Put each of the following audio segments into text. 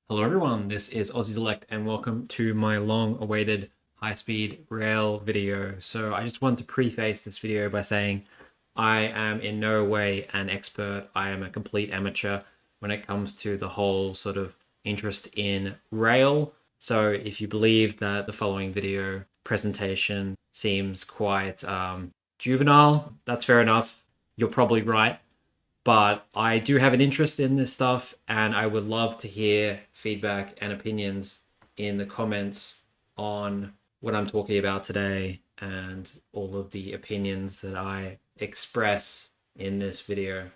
Hello everyone, this is Aussie Select and welcome to my long-awaited high-speed rail video. So I just want to preface this video by saying I am in no way an expert. I am a complete amateur when it comes to the whole sort of interest in rail. So if you believe that the following video presentation seems quite juvenile, that's fair enough. You're probably right, but I do have an interest in this stuff and I would love to hear feedback and opinions in the comments on what I'm talking about today and all of the opinions that I express in this video.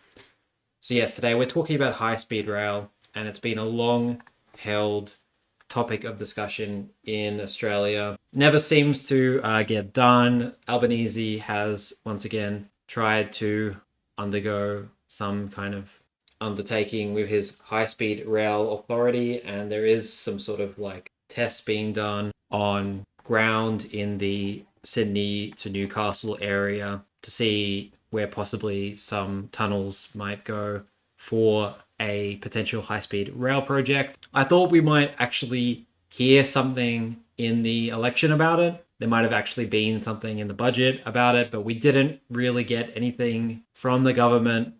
So yes, today we're talking about high-speed rail, and it's been a long held topic of discussion in Australia. Never seems to get done. Albanese has once again tried to undergo some kind of undertaking with his high-speed rail authority, and there is some sort of like tests being done on ground in the Sydney to Newcastle area to see where possibly some tunnels might go for a potential high-speed rail project. I thought we might actually hear something in the election about it. There might have actually been something in the budget about it, but we didn't really get anything from the government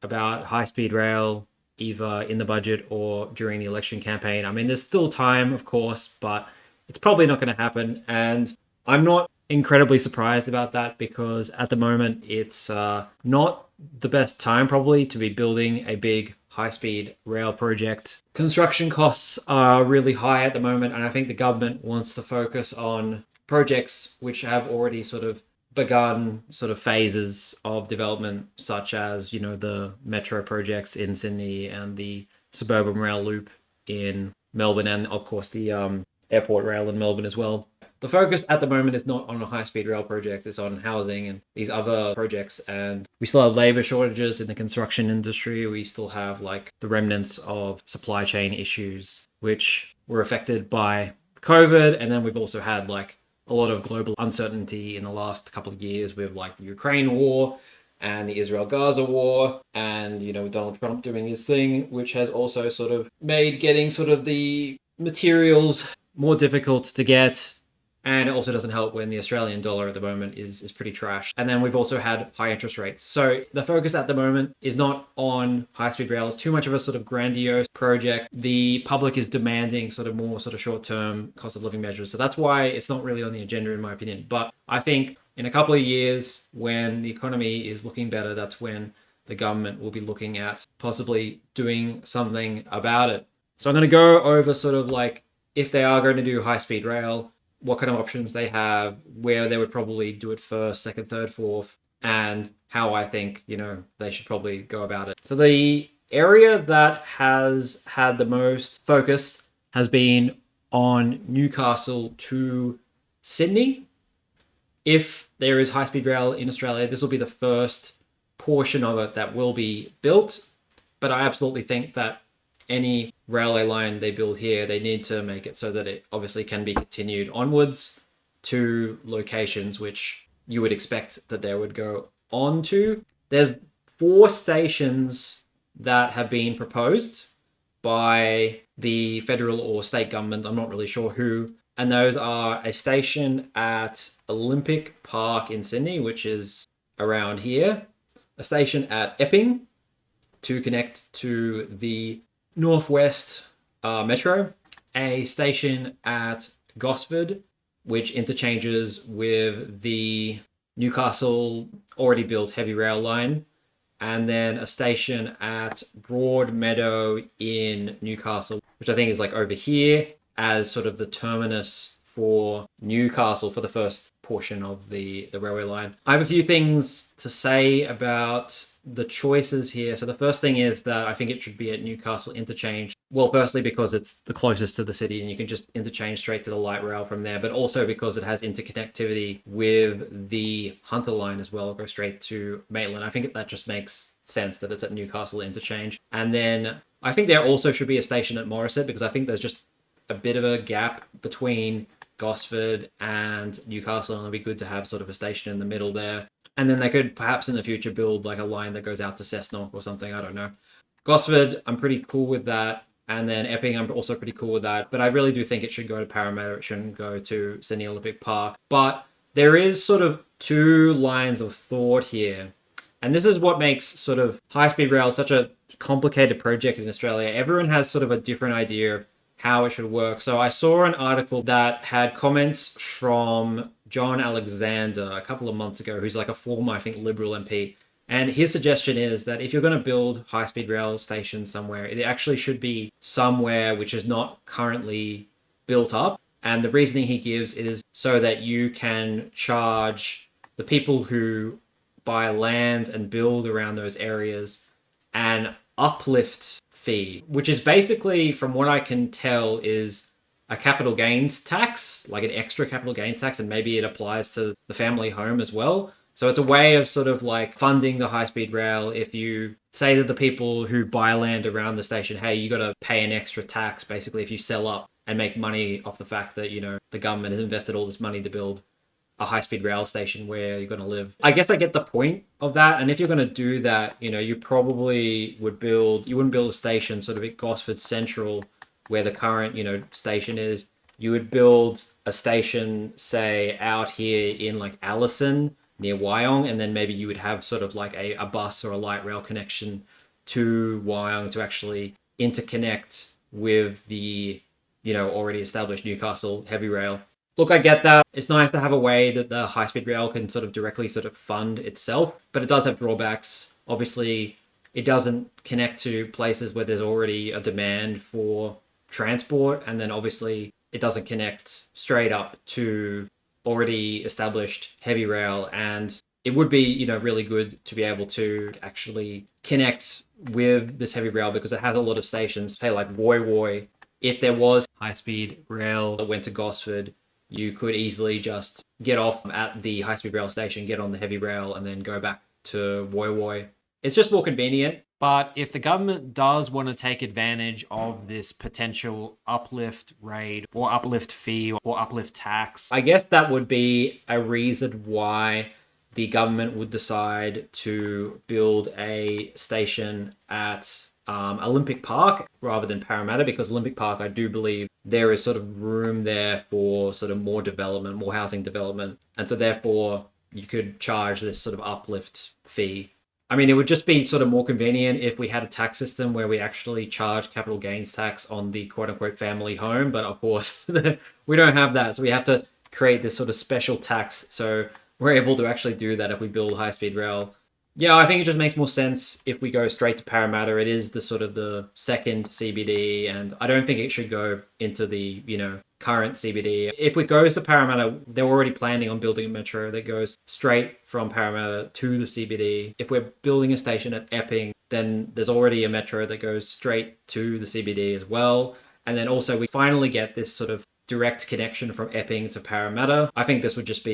about high-speed rail either in the budget or during the election campaign. I mean, there's still time, of course, but it's probably not going to happen. And I'm not incredibly surprised about that because at the moment it's not the best time probably to be building a big high-speed rail project. Construction costs are really high at the moment, and I think the government wants to focus on projects which have already sort of begun sort of phases of development, such as, you know, the metro projects in Sydney and the suburban rail loop in Melbourne, and of course the airport rail in Melbourne as well. The focus at the moment is not on a high-speed rail project, it's on housing and these other projects. And we still have labor shortages in the construction industry. We still have like the remnants of supply chain issues, which were affected by COVID. And then we've also had like a lot of global uncertainty in the last couple of years with like the Ukraine war and the Israel-Gaza war, and, you know, Donald Trump doing his thing, which has also sort of made getting sort of the materials more difficult to get. And it also doesn't help when the Australian dollar at the moment is pretty trash. And then we've also had high interest rates. So the focus at the moment is not on high-speed rail. It's too much of a sort of grandiose project. The public is demanding sort of more sort of short-term cost of living measures. So that's why it's not really on the agenda, in my opinion. But I think in a couple of years, when the economy is looking better, that's when the government will be looking at possibly doing something about it. So I'm going to go over sort of like if they are going to do high-speed rail, what kind of options they have, where they would probably do it first, second, third, fourth, and how I think, you know, they should probably go about it. So the area that has had the most focus has been on Newcastle to Sydney. If there is high-speed rail in Australia, this will be the first portion of it that will be built. But I absolutely think that any railway line they build here, they need to make it so that it obviously can be continued onwards to locations which you would expect that they would go on to. There's 4 stations that have been proposed by the federal or state government. I'm not really sure who. And those are a station at Olympic Park in Sydney, which is around here, a station at Epping to connect to the Northwest Metro, a station at Gosford, which interchanges with the Newcastle already built heavy rail line, and then a station at Broadmeadow in Newcastle, which I think is like over here as sort of the terminus for Newcastle for the first portion of the railway line. I have a few things to say about the choices here. So the first thing is that I think it should be at Newcastle interchange. Well, firstly, because it's the closest to the city and you can just interchange straight to the light rail from there, but also because it has interconnectivity with the Hunter line as well. It'll go straight to Maitland. I think that just makes sense that it's at Newcastle interchange. And then I think there also should be a station at Morisset, because I think there's just a bit of a gap between Gosford and Newcastle, and it'll be good to have sort of a station in the middle there. And then they could perhaps in the future build like a line that goes out to Cessnock or something. I don't know. Gosford, I'm pretty cool with that. And then Epping, I'm also pretty cool with that. But I really do think it should go to Parramatta. It shouldn't go to Sydney Olympic Park. But there is sort of two lines of thought here. And this is what makes sort of high-speed rail such a complicated project in Australia. Everyone has sort of a different idea of how it should work. So I saw an article that had comments from John Alexander a couple of months ago, who's like a former, I think, Liberal MP. And his suggestion is that if you're going to build high-speed rail stations somewhere, it actually should be somewhere which is not currently built up. And the reasoning he gives is so that you can charge the people who buy land and build around those areas an uplift fee, which is basically, from what I can tell, is a capital gains tax, like an extra capital gains tax, and maybe it applies to the family home as well. So it's a way of sort of like funding the high-speed rail. If you say to the people who buy land around the station, hey, you got to pay an extra tax, basically, if you sell up and make money off the fact that, you know, the government has invested all this money to build a high-speed rail station where you're going to live. I guess I get the point of that. And if you're going to do that, you know, you probably would you wouldn't build a station sort of at Gosford Central where the current, you know, station is. You would build a station, say, out here in like Allison near Wyong, and then maybe you would have sort of like a bus or a light rail connection to Wyong to actually interconnect with the, you know, already established Newcastle heavy rail. Look, I get that. It's nice to have a way that the high-speed rail can sort of directly sort of fund itself, but it does have drawbacks. Obviously, it doesn't connect to places where there's already a demand for transport, and then obviously it doesn't connect straight up to already established heavy rail. And it would be, you know, really good to be able to actually connect with this heavy rail because it has a lot of stations, say like Woy Woy. If there was high-speed rail that went to Gosford, you could easily just get off at the high-speed rail station, get on the heavy rail, and then go back to Woy Woy. It's just more convenient. But if the government does want to take advantage of this potential uplift rate or uplift fee or uplift tax, I guess that would be a reason why the government would decide to build a station at Olympic Park rather than Parramatta, because Olympic Park, I do believe there is sort of room there for sort of more development, more housing development. And so therefore you could charge this sort of uplift fee. I mean, it would just be sort of more convenient if we had a tax system where we actually charge capital gains tax on the quote unquote family home. But of course, we don't have that. So we have to create this sort of special tax. So we're able to actually do that if we build high speed rail. Yeah, I think it just makes more sense if we go straight to Parramatta. It is the sort of the second CBD, and I don't think it should go into the, you know, current CBD. If it goes to Parramatta, they're already planning on building a metro that goes straight from Parramatta to the CBD. If we're building a station at Epping, then there's already a metro that goes straight to the CBD as well. And then also we finally get this sort of direct connection from Epping to Parramatta. I think this would just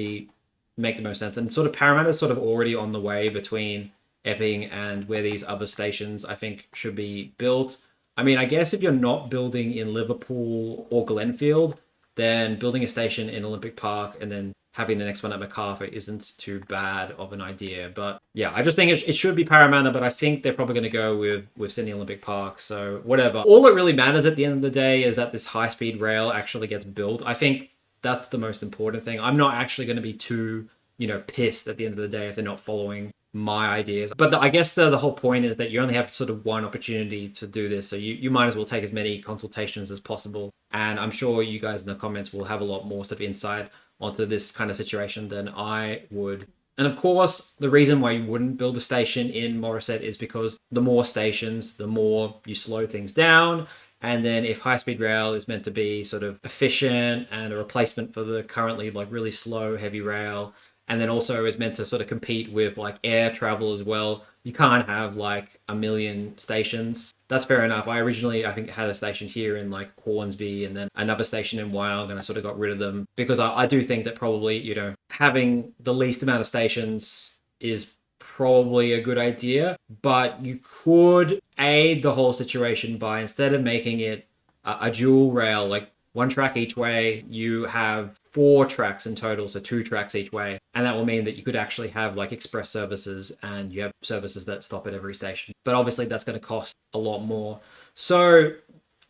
make the most sense. And sort of Parramatta is sort of already on the way between Epping and where these other stations I think should be built. I mean, I guess if you're not building in Liverpool or Glenfield, then building a station in Olympic Park and then having the next one at Macarthur isn't too bad of an idea. But yeah, I just think it should be Parramatta, but I think they're probably going to go with Sydney Olympic Park. So whatever. All that really matters at the end of the day is that this high-speed rail actually gets built. I think that's the most important thing. I'm not actually going to be too, you know, pissed at the end of the day if they're not following my ideas. But I guess the whole point is that you only have sort of one opportunity to do this. So you might as well take as many consultations as possible. And I'm sure you guys in the comments will have a lot more sort of insight onto this kind of situation than I would. And of course, the reason why you wouldn't build a station in Morisset is because the more stations, the more you slow things down. And then if high-speed rail is meant to be sort of efficient and a replacement for the currently like really slow heavy rail, and then also is meant to sort of compete with like air travel as well, you can't have like a million stations. That's fair enough. I originally, I think, had a station here in like Hornsby and then another station in Wyong, and I sort of got rid of them because I do think that probably, you know, having the least amount of stations is probably a good idea. But you could aid the whole situation by, instead of making it a dual rail, like one track each way, you have 4 tracks in total, so 2 tracks each way. And that will mean that you could actually have like express services, and you have services that stop at every station. But obviously that's going to cost a lot more. So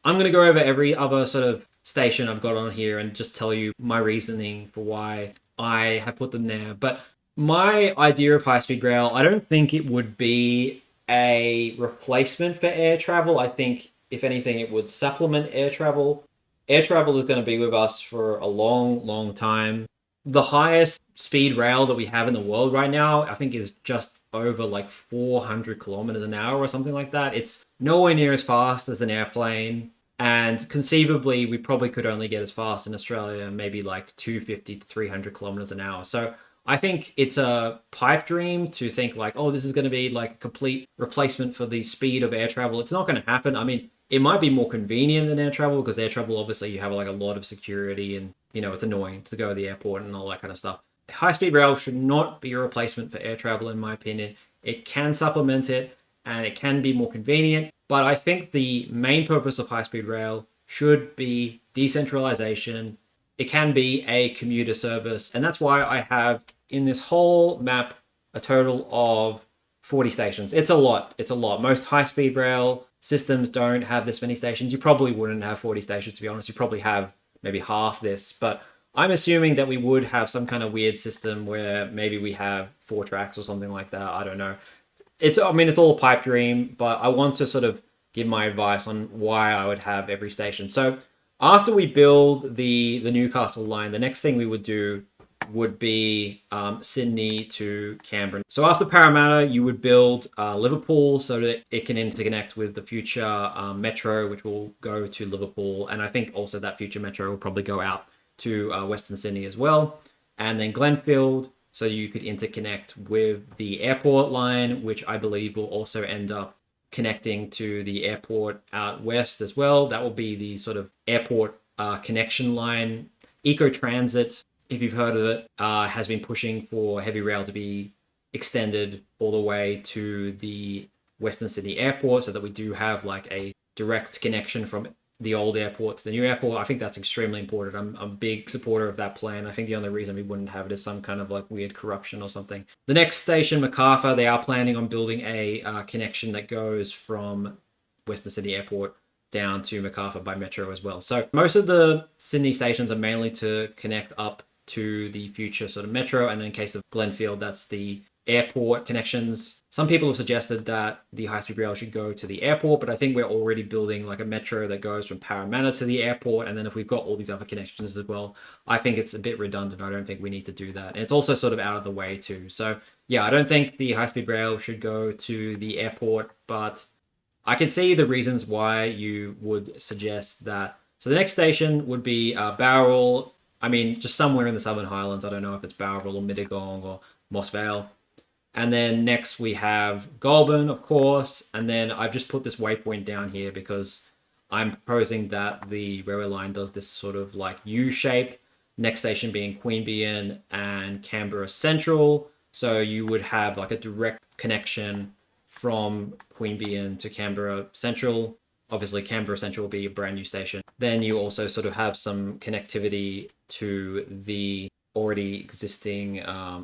I'm going to go over every other sort of station I've got on here and just tell you my reasoning for why I have put them there. But my idea of high speed rail, I don't think it would be a replacement for air travel. I think, if anything, it would supplement air travel. Air travel is going to be with us for a long, long time. The highest speed rail that we have in the world right now, I think, is just over like 400 kilometers an hour or something like that. It's nowhere near as fast as an airplane. And conceivably, we probably could only get as fast in Australia, maybe like 250 to 300 kilometers an hour. So I think it's a pipe dream to think like, oh, this is going to be like a complete replacement for the speed of air travel. It's not going to happen. I mean, it might be more convenient than air travel because air travel, obviously, you have like a lot of security and, it's annoying to go to the airport and all that kind of stuff. High speed rail should not be a replacement for air travel, in my opinion. It can supplement it and it can be more convenient. But I think the main purpose of high speed rail should be decentralization. It can be a commuter service. And that's why I have in this whole map a total of 40 stations. It's a lot. It's a lot. Most high speed rail systems don't have this many stations. You probably wouldn't have 40 stations, to be honest. You probably have maybe half this. But I'm assuming that we would have some kind of weird system where maybe we have 4 tracks or something like that. I don't know. It's all a pipe dream, but I want to sort of give my advice on why I would have every station. So after we build the Newcastle line, the next thing we would do would be Sydney to Canberra. So after Parramatta, you would build Liverpool so that it can interconnect with the future metro, which will go to Liverpool. And I think also that future metro will probably go out to Western Sydney as well. And then Glenfield, so you could interconnect with the airport line, which I believe will also end up connecting to the airport out west as well. That will be the sort of airport connection line. Eco Transit, if you've heard of it, has been pushing for heavy rail to be extended all the way to the Western Sydney airport so that we do have like a direct connection from the old airport to the new airport. I think that's extremely important. I'm a big supporter of that plan. I think the only reason we wouldn't have it is some kind of like weird corruption or something. The next station, Macarthur, they are planning on building a connection that goes from Western Sydney Airport down to Macarthur by metro as well. So most of the Sydney stations are mainly to connect up to the future sort of metro. And in case of Glenfield, that's the airport connections. Some people have suggested that the high-speed rail should go to the airport, but I think we're already building like a metro that goes from Parramatta to the airport. And then if we've got all these other connections as well, I think it's a bit redundant. I don't think we need to do that. And it's also sort of out of the way too. So yeah, I don't think the high-speed rail should go to the airport, but I can see the reasons why you would suggest that. So the next station would be Bowral. I mean, just somewhere in the Southern Highlands. I don't know if it's Bowral or Mittagong or Moss Vale. And then next we have Goulburn, of course. And then I've just put this waypoint down here because I'm proposing that the railway line does this sort of like U shape. Next station being Queanbeyan and Canberra Central. So you would have like a direct connection from Queanbeyan to Canberra Central. Obviously, Canberra Central will be a brand new station. Then you also sort of have some connectivity to the already existing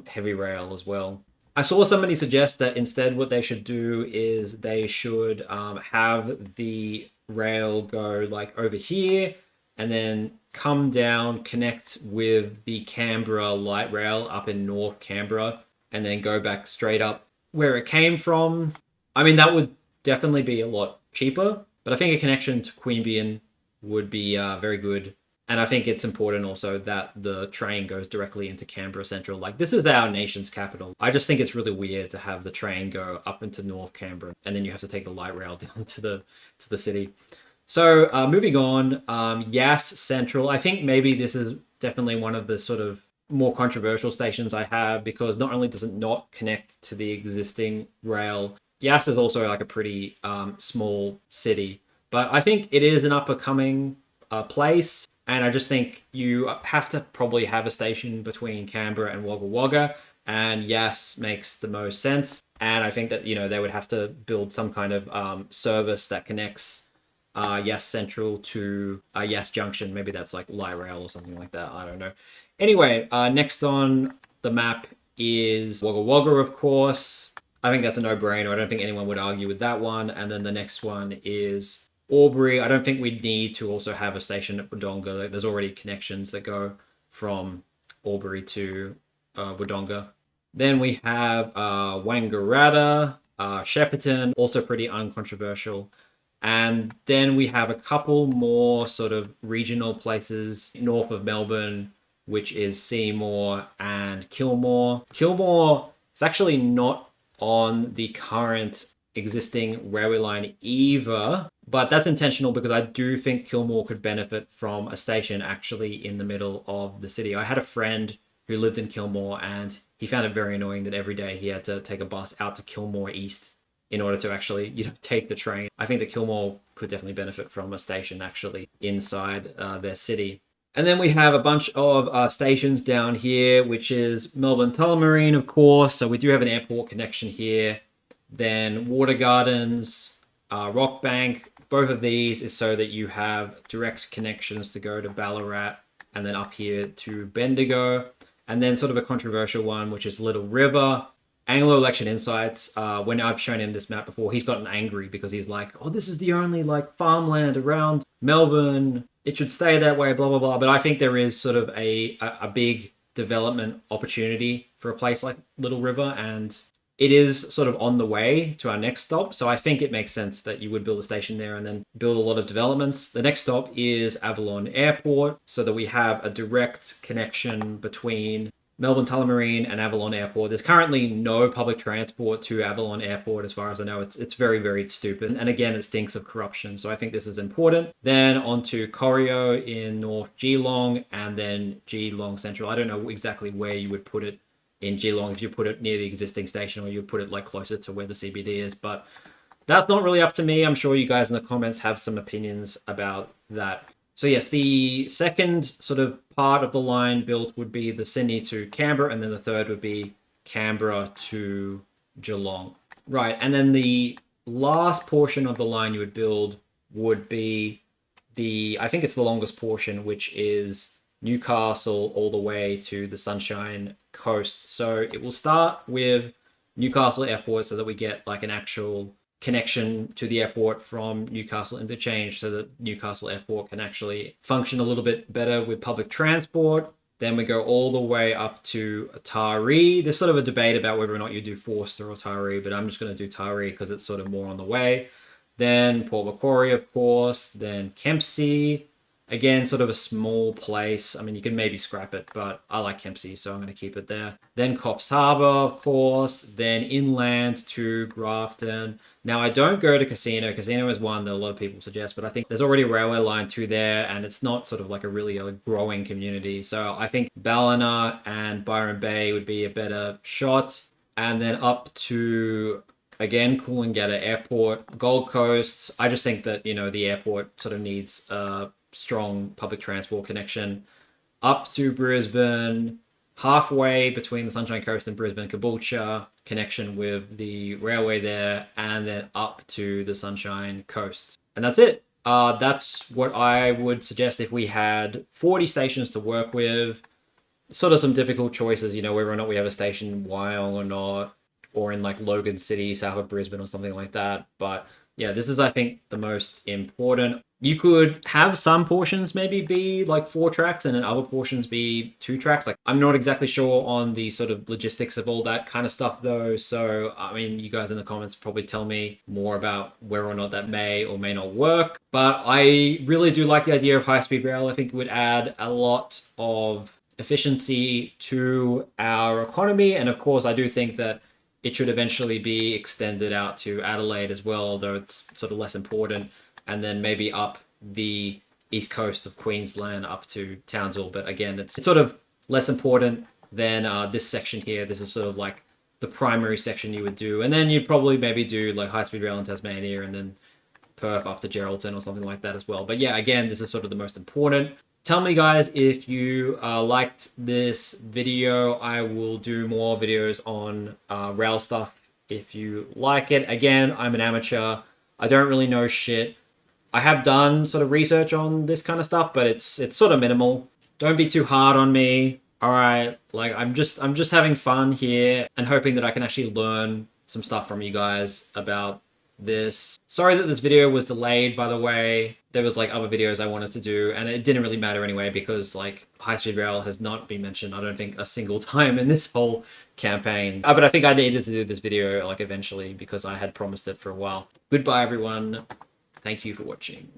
heavy rail as well. I saw somebody suggest that instead what they should do is they should have the rail go like over here and then come down, connect with the Canberra light rail up in North Canberra, and then go back straight up where it came from. I mean, that would definitely be a lot cheaper, but I think a connection to Queanbeyan would be very good. And I think it's important also that the train goes directly into Canberra Central. Like, this is our nation's capital. I just think it's really weird to have the train go up into North Canberra, and then you have to take the light rail down to the city. So moving on, Yass Central. I think maybe this is definitely one of the sort of more controversial stations I have, because not only does it not connect to the existing rail, Yass is also like a pretty small city, but I think it is an up-and-coming place. And I just think you have to probably have a station between Canberra and Wagga Wagga, and Yass makes the most sense. And I think that, they would have to build some kind of service that connects Yass Central to Yass Junction. Maybe that's like light rail or something like that. I don't know. Anyway, next on the map is Wagga Wagga, of course. I think that's a no-brainer. I don't think anyone would argue with that one. And then the next one is Albury, I don't think we need to also have a station at Wodonga. There's already connections that go from Albury to Wodonga. Then we have Wangaratta, Shepparton, also pretty uncontroversial. And then we have a couple more sort of regional places north of Melbourne, which is Seymour and Kilmore. Kilmore is actually not on the current existing railway line either, but that's intentional because I do think Kilmore could benefit from a station actually in the middle of the city. I had a friend who lived in Kilmore and he found it very annoying that every day he had to take a bus out to Kilmore East in order to actually, take the train. I think that Kilmore could definitely benefit from a station actually inside their city. And then we have a bunch of stations down here, which is Melbourne Tullamarine, of course. So we do have an airport connection here. Then Water Gardens, Rockbank. Both of these is so that you have direct connections to go to Ballarat and then up here to Bendigo. And then sort of a controversial one, which is Little River. Anglo Election Insights, when I've shown him this map before, he's gotten angry because he's like, oh, this is the only like farmland around Melbourne. It should stay that way, blah, blah, blah. But I think there is sort of a big development opportunity for a place like Little River, and it is sort of on the way to our next stop. So I think it makes sense that you would build a station there and then build a lot of developments. The next stop is Avalon Airport, so that we have a direct connection between Melbourne Tullamarine and Avalon Airport. There's currently no public transport to Avalon Airport, as far as I know. It's very, very stupid. And again, it stinks of corruption. So I think this is important. Then on to Corio in North Geelong and then Geelong Central. I don't know exactly where you would put it in Geelong, if you put it near the existing station or you put it like closer to where the CBD is. But that's not really up to me. I'm sure you guys in the comments have some opinions about that. So yes, the second sort of part of the line built would be the Sydney to Canberra, and then the third would be Canberra to Geelong. Right, and then the last portion of the line you would build would be I think it's the longest portion, which is Newcastle all the way to the Sunshine Coast. So it will start with Newcastle Airport so that we get like an actual connection to the airport from Newcastle Interchange so that Newcastle Airport can actually function a little bit better with public transport. Then we go all the way up to Taree. There's sort of a debate about whether or not you do Forster or Taree, but I'm just going to do Taree because it's sort of more on the way. Then Port Macquarie, of course. Then Kempsey. Again, sort of a small place. I mean, you can maybe scrap it, but I like Kempsey, so I'm going to keep it there. Then Coffs Harbour, of course. Then inland to Grafton. Now, I don't go to Casino. Casino is one that a lot of people suggest, but I think there's already a railway line to there, and it's not sort of like a really growing community. So I think Ballina and Byron Bay would be a better shot. And then up to, again, Coolangatta Airport, Gold Coast. I just think that, the airport sort of needs strong public transport connection up to Brisbane, halfway between the Sunshine Coast and Brisbane, Caboolture, connection with the railway there, and then up to the Sunshine Coast. And that's it. That's what I would suggest if we had 40 stations to work with. Sort of some difficult choices, whether or not we have a station in Wyong or not, or in like Logan City, south of Brisbane or something like that. But yeah, this is, I think, the most important. You could have some portions maybe be like 4 tracks and then other portions be 2 tracks. Like, I'm not exactly sure on the sort of logistics of all that kind of stuff though. So, I mean, you guys in the comments probably tell me more about whether or not that may or may not work. But I really do like the idea of high-speed rail. I think it would add a lot of efficiency to our economy. And of course, I do think that it should eventually be extended out to Adelaide as well, although it's sort of less important. And then maybe up the east coast of Queensland up to Townsville. But again, it's sort of less important than this section here. This is sort of like the primary section you would do. And then you'd probably maybe do like high-speed rail in Tasmania and then Perth up to Geraldton or something like that as well. But yeah, again, this is sort of the most important. Tell me, guys, if you liked this video. I will do more videos on rail stuff if you like it. Again, I'm an amateur. I don't really know shit. I have done sort of research on this kind of stuff, but it's sort of minimal. Don't be too hard on me. All right, like I'm just having fun here and hoping that I can actually learn some stuff from you guys about this. Sorry that this video was delayed, by the way. There was like other videos I wanted to do, and it didn't really matter anyway because like high-speed rail has not been mentioned, I don't think, a single time in this whole campaign. But I think I needed to do this video like eventually because I had promised it for a while. Goodbye, everyone. Thank you for watching.